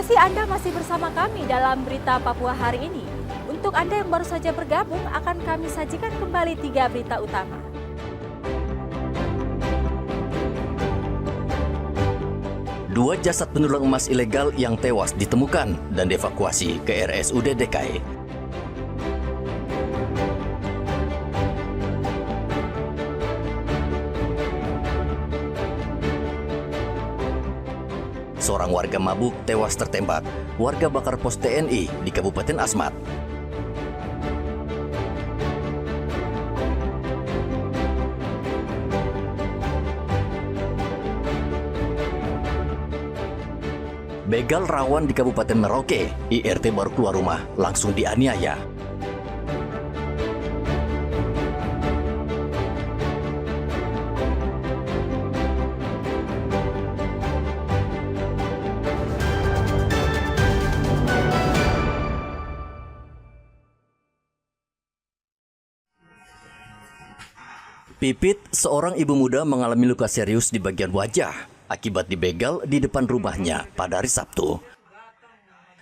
kasih Anda masih bersama kami dalam Berita Papua hari ini. Untuk Anda yang baru saja bergabung, akan kami sajikan kembali 3 berita utama. Dua jasad pendulang emas ilegal yang tewas ditemukan dan dievakuasi ke RSUD DKI. Seorang warga mabuk tewas tertembak, warga bakar pos TNI di Kabupaten Asmat. Begal rawan di Kabupaten Merauke, IRT baru keluar rumah langsung dianiaya. Pipit, seorang ibu muda mengalami luka serius di bagian wajah akibat dibegal di depan rumahnya pada hari Sabtu.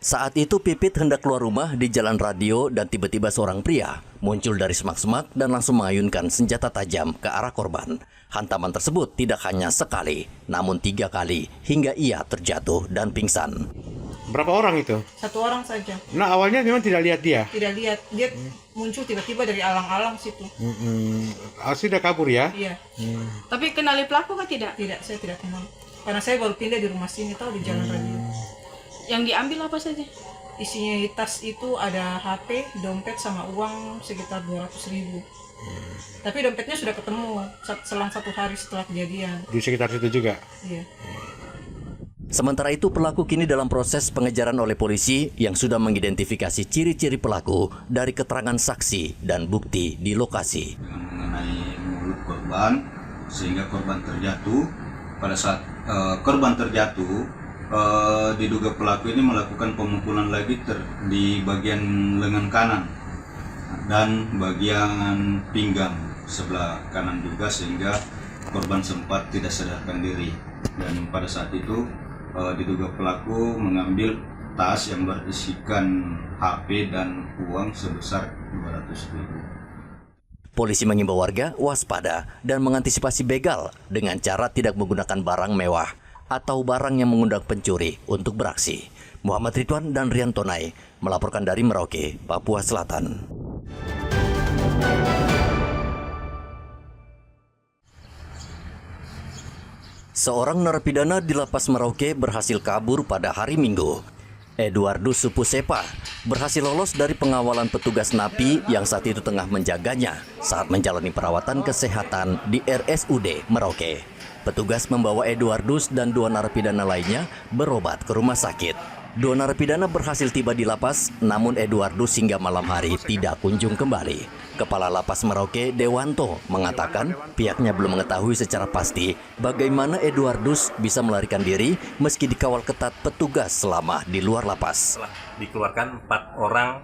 Saat itu Pipit hendak keluar rumah di jalan radio dan tiba-tiba seorang pria muncul dari semak-semak dan langsung mengayunkan senjata tajam ke arah korban. Hantaman tersebut tidak hanya sekali, namun 3 kali hingga ia terjatuh dan pingsan. Berapa orang itu? 1 orang saja. Nah, awalnya memang tidak lihat dia? Tidak lihat, dia muncul tiba-tiba dari alang-alang situ. Sudah kabur ya? Iya. Tapi kenali pelaku kan tidak? Tidak, saya tidak kenal. Karena saya baru pindah di rumah sini, tahu di jalan radio. Yang diambil apa saja? Isinya di tas itu ada HP, dompet sama uang sekitar 200.000. Tapi dompetnya sudah ketemu selang 1 hari setelah kejadian. Di sekitar situ juga? Iya. Sementara itu pelaku kini dalam proses pengejaran oleh polisi yang sudah mengidentifikasi ciri-ciri pelaku dari keterangan saksi dan bukti di lokasi. Mengenai mulut korban sehingga korban terjatuh. Pada saat korban terjatuh, diduga pelaku ini melakukan pemukulan lagi di bagian lengan kanan dan bagian pinggang sebelah kanan juga sehingga korban sempat tidak sadarkan diri. Dan pada saat itu diduga pelaku mengambil tas yang berisikan HP dan uang sebesar 200.000. Polisi mengimbau warga waspada dan mengantisipasi begal dengan cara tidak menggunakan barang mewah atau barang yang mengundang pencuri untuk beraksi. Muhammad Ridwan dan Rian Tonai melaporkan dari Merauke, Papua Selatan. Seorang narapidana di Lapas Merauke berhasil kabur pada hari Minggu. Eduardus Supusepa berhasil lolos dari pengawalan petugas NAPI yang saat itu tengah menjaganya saat menjalani perawatan kesehatan di RSUD Merauke. Petugas membawa Eduardus dan 2 narapidana lainnya berobat ke rumah sakit. 2 narapidana berhasil tiba di lapas, namun Eduardus hingga malam hari tidak kunjung kembali. Kepala Lapas Merauke, Dewanto, mengatakan pihaknya belum mengetahui secara pasti bagaimana Eduardus bisa melarikan diri meski dikawal ketat petugas selama di luar lapas. Dikeluarkan 4 orang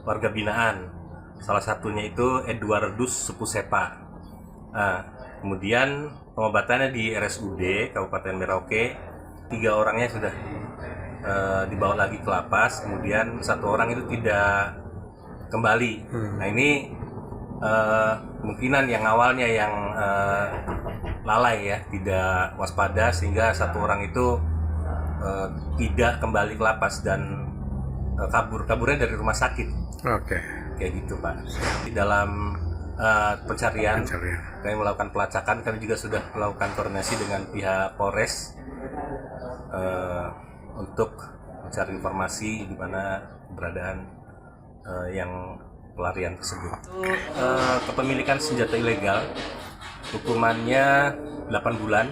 warga binaan, salah satunya itu Eduardus Supusepa. Kemudian pengobatannya di RSUD Kabupaten Merauke, 3 orangnya sudah dibawa lagi ke lapas, kemudian 1 orang itu tidak kembali. Nah ini kemungkinan yang awalnya yang lalai ya, tidak waspada sehingga 1 orang itu tidak kembali ke lapas dan kaburnya dari rumah sakit. Oke. Kayak gitu Pak. Di dalam pencarian kami melakukan pelacakan, kami juga sudah melakukan koordinasi dengan pihak Polres untuk mencari informasi di mana keberadaan yang pelarian tersebut. Kepemilikan senjata ilegal, hukumannya 8 bulan,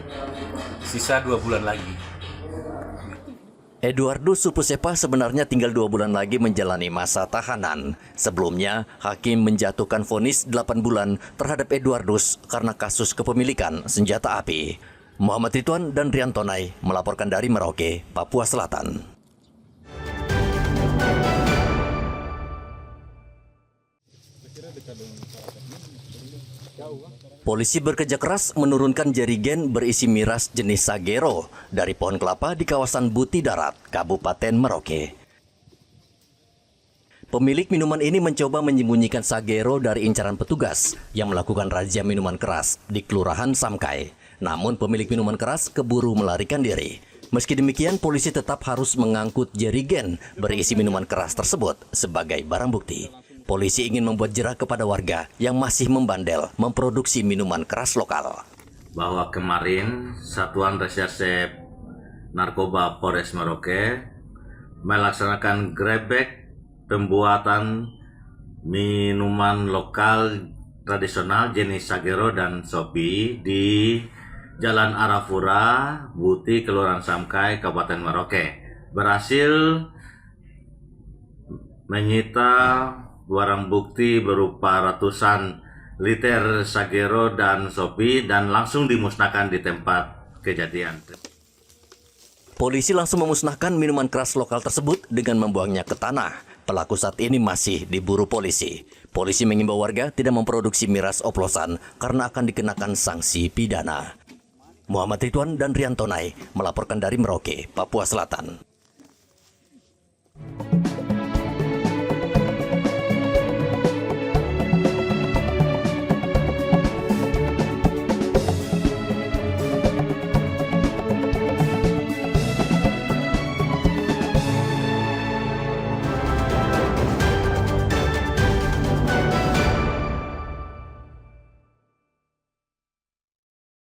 sisa 2 bulan lagi. Eduardus Supusepa sebenarnya tinggal 2 bulan lagi menjalani masa tahanan. Sebelumnya, hakim menjatuhkan vonis 8 bulan terhadap Eduardus karena kasus kepemilikan senjata api. Muhammad Ridwan dan Rian Tonai melaporkan dari Merauke, Papua Selatan. Jauh, Polisi bekerja keras menurunkan jerigen berisi miras jenis Sagero dari pohon kelapa di kawasan Buti Darat, Kabupaten Merauke. Pemilik minuman ini mencoba menyembunyikan Sagero dari incaran petugas yang melakukan razia minuman keras di Kelurahan Samkai. Namun pemilik minuman keras keburu melarikan diri. Meski demikian, polisi tetap harus mengangkut jerigen berisi minuman keras tersebut sebagai barang bukti. Polisi ingin membuat jerah kepada warga yang masih membandel memproduksi minuman keras lokal. Bahwa kemarin Satuan Reserse Narkoba Polres Merauke melaksanakan grebek pembuatan minuman lokal tradisional jenis Sagero dan Sopi di Jalan Arafura, Buti, Kelurahan Samkai, Kabupaten Merauke. Berhasil menyita barang bukti berupa ratusan liter Sagero dan Sopi dan langsung dimusnahkan di tempat kejadian. Polisi langsung memusnahkan minuman keras lokal tersebut dengan membuangnya ke tanah. Pelaku saat ini masih diburu polisi. Polisi mengimbau warga tidak memproduksi miras oplosan karena akan dikenakan sanksi pidana. Muhammad Ridwan dan Riantonai melaporkan dari Merauke, Papua Selatan.